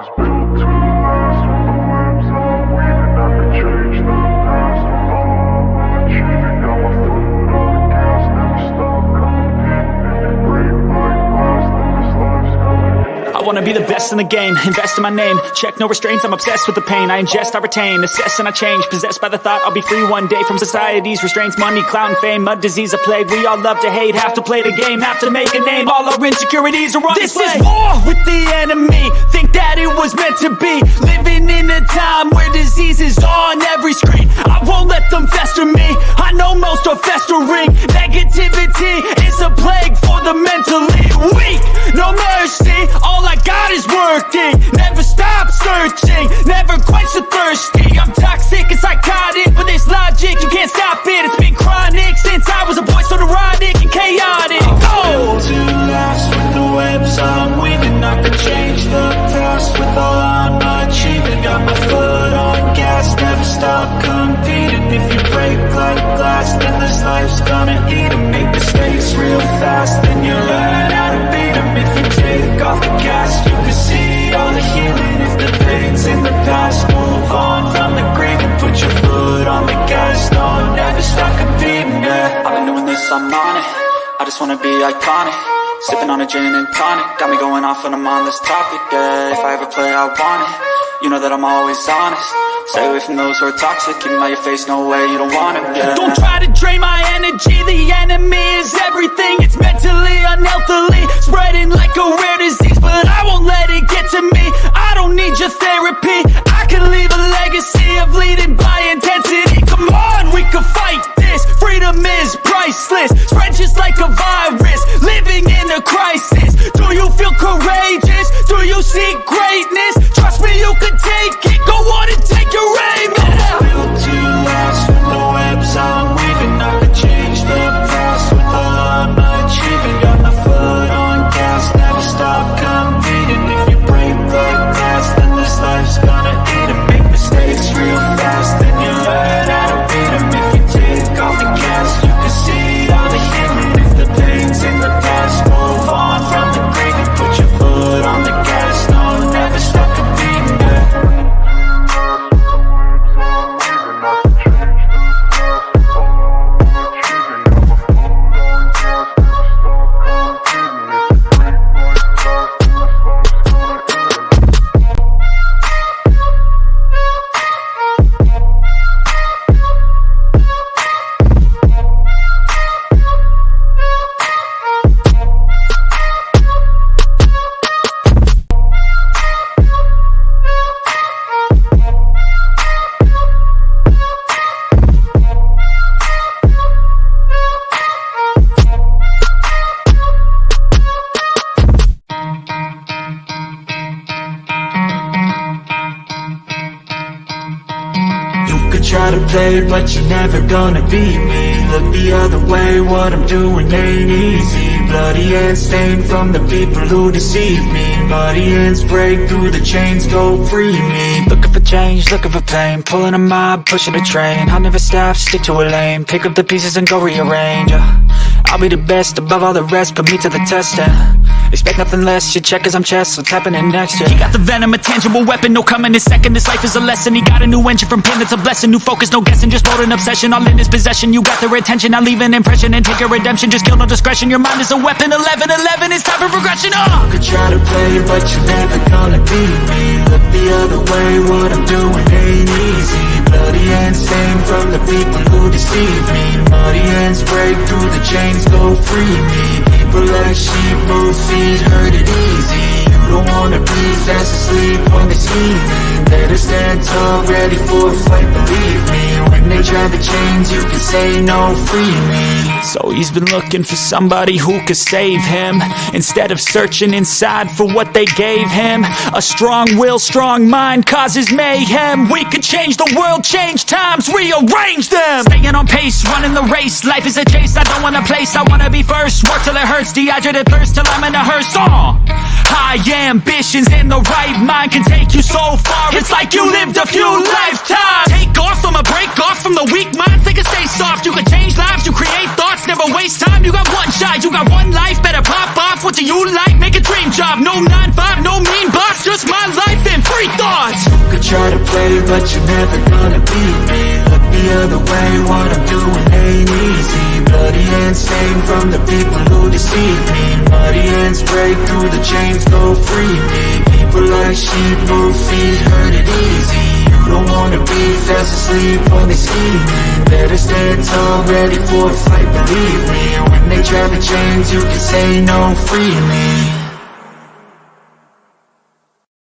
was built to last with the webs I'm weaving. I could change the past with all I'm achieving. Got my foot on the gas, never stop competing. If you break my glass, then this life's gonna end. I wanna be the best in the game, invest in my name. Check no restraints, I'm obsessed with the pain. I ingest, I retain, assess and I change. Possessed by the thought I'll be free one day from society's restraints. Money, clout and fame, mud, disease, a plague. We all love to hate, have to play the game, have to make a name. All our insecurities are on display. This is war with the enemy, think that it was meant to be. Living in a time where disease is on every screen. I won't let them fester me, I know most are festering. Negativity is a plague for the mentally weak. No mercy, all I got is working. Never stop searching, never quench the thirsty. I'm toxic and psychotic, but there's logic, you can't stop it. It's been chronic since I was a boy, so neurotic and chaotic. Oh, to last with the webs I'm weaving. I could change the past with all I'm achieving. Got my foot on gas, never stop competing. If you break like glass, then this life's gonna eat 'em. Make mistakes real fast, then you learn how to beat 'em. If you take off the gas, you can see all the healing. If the pain's in the past, move on from the grave and put your foot on the gas. No, never stop competing, yeah. I've been doing this, I'm on it. I just wanna be iconic. Sipping on a gin and tonic, got me going off when I'm on this topic, yeah. If I ever play, I want it. You know that I'm always honest. Stay away from those who are toxic. Keep them out your face, no way, you don't want it, yeah. Don't try to drain my energy. The enemy is everything. It's mentally, unhealthily spreading like a rare disease, but I won't let it get to me. I don't need your therapy. I can leave a legacy of leading by intensity. Come on, we can fight this. Freedom is priceless. Spread just like a virus. Living in a crisis. Do you feel courageous? Do you see greatness? Trust me, you can take it. Go on and take your aim. Built to last with the webs I'm weaving. I could change the past with all I'm achieving. Got my foot on gas, never stop competing. If you break like glass, then this life's gonna eat 'em. Make mistakes real fast, then you learn how to beat 'em. If you take off the gas, you can see all the healing. If the pain's in the past, move on from the grave and put your foot on the gas. No, never stop competing, yeah. Try to play, but you're never gonna beat me. Look the other way, what I'm doing ain't easy. Bloody hands stained from the people who deceive me. Muddy hands break through the chains, go free me. Looking for change, looking for pain. Pulling a mob, pushing a train. I'll never stop, stick to a lane. Pick up the pieces and go rearrange. I'll be the best above all the rest, put me to the test, expect nothing less, you check as I'm chess, what's happening next, yeah. He got the venom, a tangible weapon, no coming in second. This life is a lesson, he got a new engine from pain, that's a blessing. New focus, no guessing, just hold an obsession. All in his possession, you got their attention. I'll leave an impression and take a redemption. Just kill, no discretion, your mind is a weapon. 11-11, it's time for progression, You could try to play, but you're never gonna beat me. Look the other way, what I'm doing ain't easy. Bloody hands stained from the people who deceive me. Muddy hands break through the chains, go free me. People like sheep move feet, hurt it easy. You don't wanna be fast asleep when they see me. Better stand tall, ready for a fight, believe me. When they try the chains, you can say no, free me. So he's been looking for somebody who could save him, instead of searching inside for what they gave him. A strong will, strong mind causes mayhem. We could change the world, change times, rearrange them. Staying on pace, running the race. Life is a chase, I don't want a place, I wanna be first. Work till it hurts, dehydrated thirst till I'm in a hearse. High ambitions in the right mind can take you so far. It's like you lived a few lifetimes. Take off from a break off from the weak minds. They can stay soft, you can change lives, you create thoughts, never waste time. You got one shot, you got one life, better pop off. What do you like? Make a dream job, no 9-5, no mean boss, just my life and way, but you're never gonna beat me. Look the other way, what I'm doing ain't easy. Bloody hands stained from the people who deceive me. Muddy hands break through the chains, go free me. People like sheep move feet, hurt it easy. You don't wanna be fast asleep when they scheming. Better stand tall, ready for a fight, believe me. When they try to change, you can say no, free me.